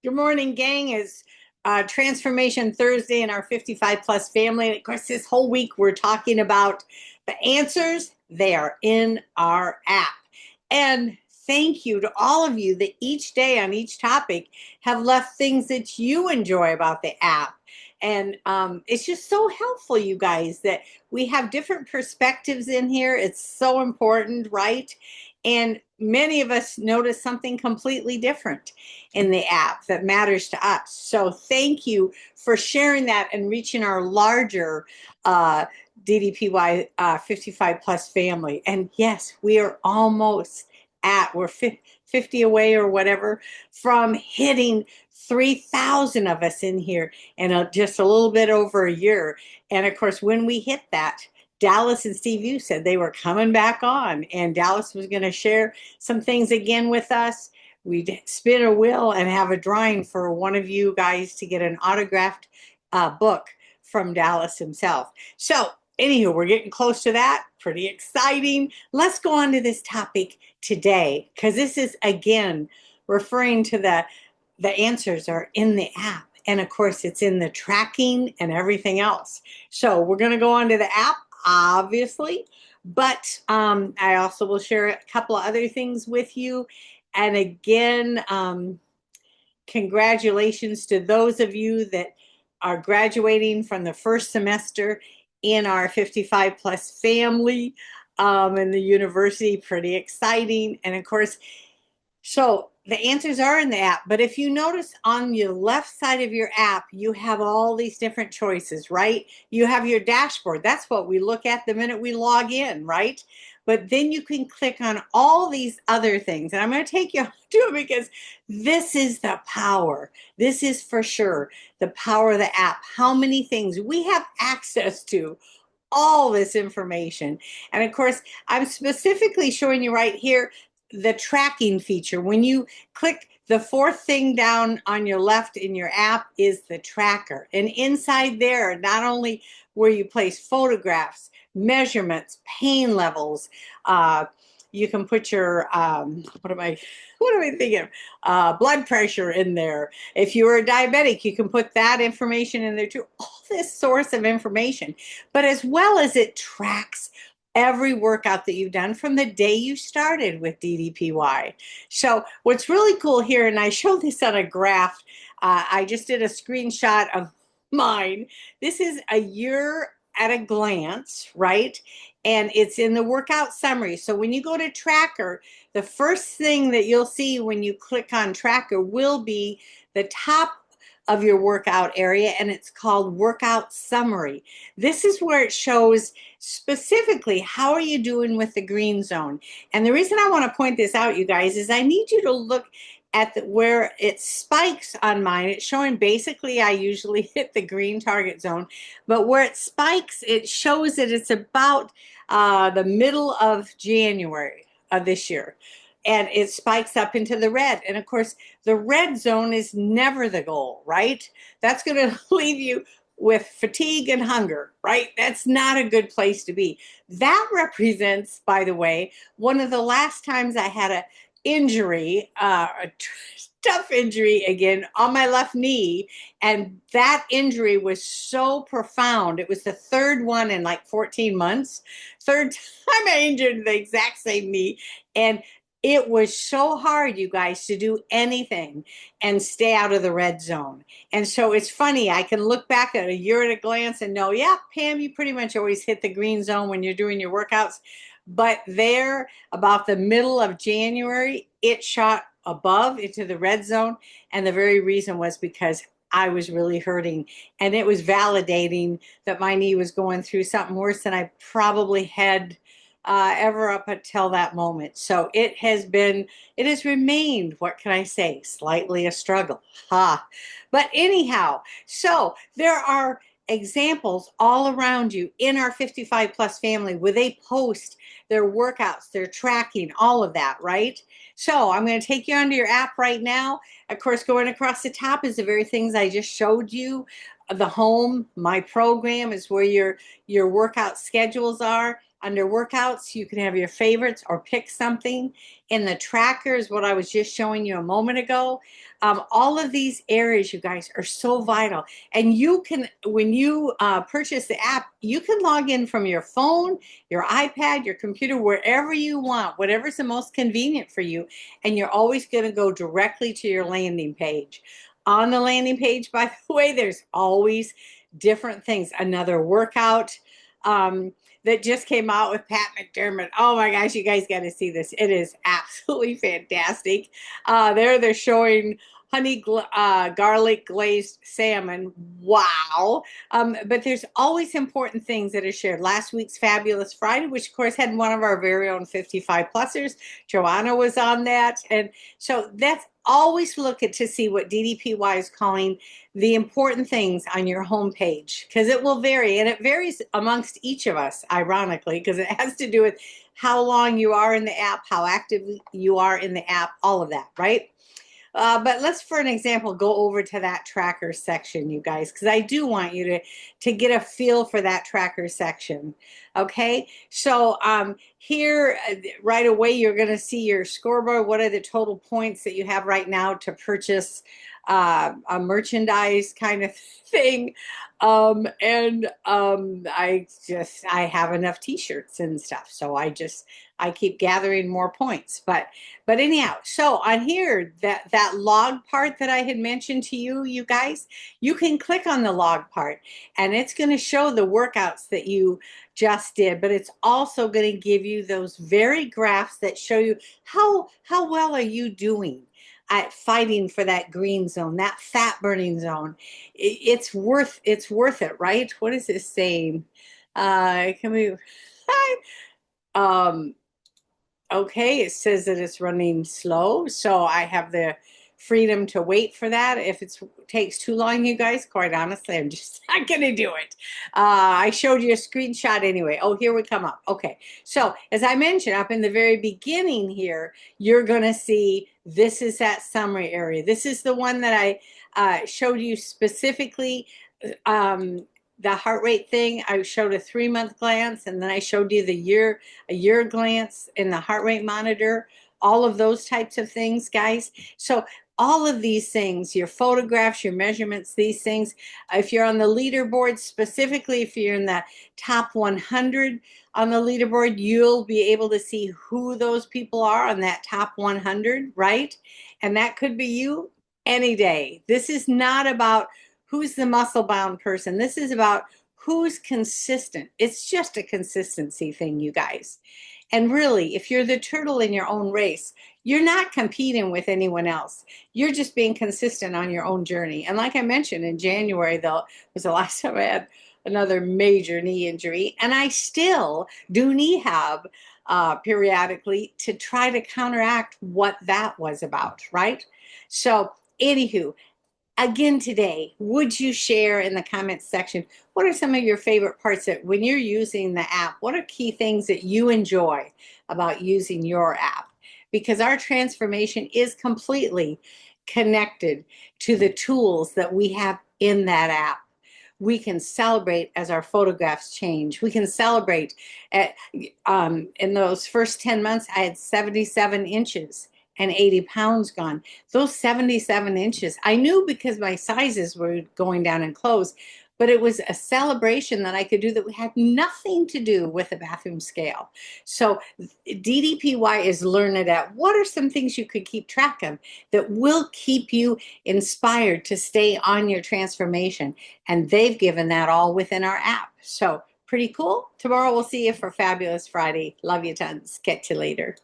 Good morning, gang. It's Transformation Thursday in our 55 plus family. And of course, this whole week we're talking about the answers. They are in our app. And thank you to all of you that each day on each topic have left things that you enjoy about the app. And it's just so helpful, you guys, that we have different perspectives in here. It's so important, right? And many of us notice something completely different in the app that matters to us. So thank you for sharing that and reaching our larger DDPY 55 plus family. And yes, we are almost we're 50 away or whatever from hitting 3,000 of us in here in just a little bit over a year. And of course, when we hit that, Dallas and Steve, you said they were coming back on, and Dallas was going to share some things again with us. We'd spin a wheel and have a drawing for one of you guys to get an autographed book from Dallas himself. So, anywho, we're getting close to that. Pretty exciting. Let's go on to this topic today, because this is again referring to the answers are in the app. And of course, it's in the tracking and everything else. So, we're going to go on to the app, obviously. But I also will share a couple of other things with you. And again, congratulations to those of you that are graduating from the first semester in our 55 plus family in the university. Pretty exciting. And of course, so the answers are in the app, but if you notice on your left side of your app, you have all these different choices, right? You have your dashboard. That's what we look at the minute we log in, right? But then you can click on all these other things. And I'm going to take you to it because this is the power. This is for sure the power of the app. How many things we have access to, all this information. And of course, I'm specifically showing you right here the tracking feature. When you click the fourth thing down on your left in your app is the tracker. And inside there, not only where you place photographs, measurements, pain levels, you can put your what am I thinking blood pressure in there. If you're a diabetic, you can put that information in there too. All this source of information, but as well as it tracks every workout that you've done from the day you started with DDPY. So what's really cool here, and I showed this on a graph, I just did a screenshot of mine. This is a year at a glance, right? And it's in the workout summary. So when you go to tracker, the first thing that you'll see when you click on tracker will be the top of your workout area, and it's called workout summary. This is where it shows specifically how are you doing with the green zone. And the reason I want to point this out, you guys, is I need you to look at where it spikes on mine. It's showing basically I usually hit the green target zone, but where it spikes, it shows that it's about the middle of January of this year. And it spikes up into the red. And of course, the red zone is never the goal, right? That's going to leave you with fatigue and hunger, right? That's not a good place to be. That represents, by the way, one of the last times I had a injury, a tough injury again on my left knee. And that injury was so profound. It was the third one in like 14 months. Third time I injured the exact same knee. And it was so hard, you guys, to do anything and stay out of the red zone. And so it's funny, I can look back at a year at a glance and know, yeah, Pam, you pretty much always hit the green zone when you're doing your workouts. But there, about the middle of January, it shot above into the red zone. And the very reason was because I was really hurting. And it was validating that my knee was going through something worse than I probably had ever up until that moment. So it has remained, what can I say, slightly a struggle. Ha. But anyhow, so there are examples all around you in our 55 plus family where they post their workouts, their tracking, all of that, right? So I'm going to take you onto your app right now. Of course, going across the top is the very things I just showed you. The home, my program is where your workout schedules are. Under workouts, you can have your favorites or pick something. In the trackers, what I was just showing you a moment ago, all of these areas, you guys, are so vital. And you can, when you purchase the app, you can log in from your phone, your iPad, your computer, wherever you want, whatever's the most convenient for you. And you're always going to go directly to your landing page. On the landing page, by the way, there's always different things. Another workout that just came out with Pat McDermott. Oh my gosh, you guys got to see this. It is absolutely fantastic. They're showing garlic glazed salmon. Wow. But there's always important things that are shared. Last week's Fabulous Friday, which of course had one of our very own 55 plusers. Joanna was on that. And so that's always look at to see what DDPY is calling the important things on your homepage, because it will vary, and it varies amongst each of us, ironically, because it has to do with how long you are in the app, how active you are in the app, all of that, right? But let's, for an example, go over to that tracker section, you guys, because I do want you to get a feel for that tracker section. Okay, so here right away, you're going to see your scoreboard. What are the total points that you have right now to purchase a merchandise kind of thing? I have enough t-shirts and stuff, so I keep gathering more points. But anyhow, so on here, that log part that I had mentioned to you, you guys, you can click on the log part and it's going to show the workouts that you just did, but it's also going to give you those very graphs that show you how well are you doing at fighting for that green zone, that fat burning zone. It's worth it, right? What is this saying? Can we okay, it says that it's running slow, so I have the freedom to wait for that. If it takes too long, you guys, quite honestly, I'm just not going to do it. I showed you a screenshot anyway. Oh, here we come up. Okay, so as I mentioned up in the very beginning here, you're going to see this is that summary area. This is the one that I showed you specifically. The heart rate thing, I showed a 3-month glance, and then I showed you a year glance in the heart rate monitor, all of those types of things, guys. So all of these things, your photographs, your measurements, these things, if you're on the leaderboard, specifically if you're in the top 100 on the leaderboard, you'll be able to see who those people are on that top 100, right? And that could be you any day. This is not about who's the muscle bound person. This is about who's consistent. It's just a consistency thing, you guys. And really, if you're the turtle in your own race, you're not competing with anyone else. You're just being consistent on your own journey. And like I mentioned, in January, though, was the last time I had another major knee injury. And I still do rehab periodically to try to counteract what that was about, right? So, anywho, again today, would you share in the comments section, what are some of your favorite parts that when you're using the app, what are key things that you enjoy about using your app? Because our transformation is completely connected to the tools that we have in that app. We can celebrate as our photographs change. We can celebrate in those first 10 months, I had 77 inches and 80 pounds gone. Those 77 inches, I knew because my sizes were going down in clothes, but it was a celebration that I could do that had nothing to do with a bathroom scale. So DDPY is Learn It At. What are some things you could keep track of that will keep you inspired to stay on your transformation? And they've given that all within our app. So pretty cool. Tomorrow we'll see you for Fabulous Friday. Love you tons. Catch you later.